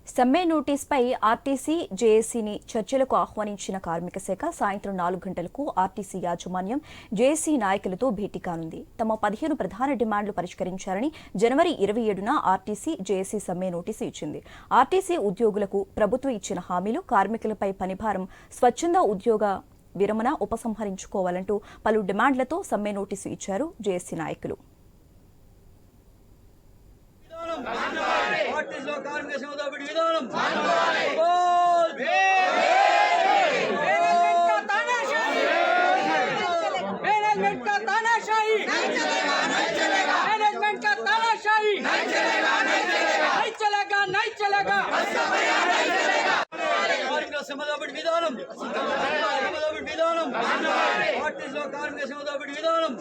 సమ్మె నోటీస్పై ఆర్టీసీ జేఏసీని చర్చలకు ఆహ్వానించిన కార్మిక శాఖ సాయంత్రం 4 గంటలకు ఆర్టీసీ యాజమాన్యం జేఏసీ నాయకులతో భేటీ కానుంది. తమ 15 ప్రధాన డిమాండ్లు పరిష్కరించాలని జనవరి 27న ఆర్టీసీ జేఏసీ సమ్మె నోటీసు ఇచ్చింది. ఆర్టీసీ ఉద్యోగులకు ప్రభుత్వం ఇచ్చిన హామీలు, కార్మికులపై పనిభారం, స్వచ్ఛంద ఉద్యోగ విరమణ ఉపసంహరించుకోవాలంటూ పలు డిమాండ్లతో సమ్మె నోటీసు ఇచ్చారు జేఏసీ నాయకులు. విధానం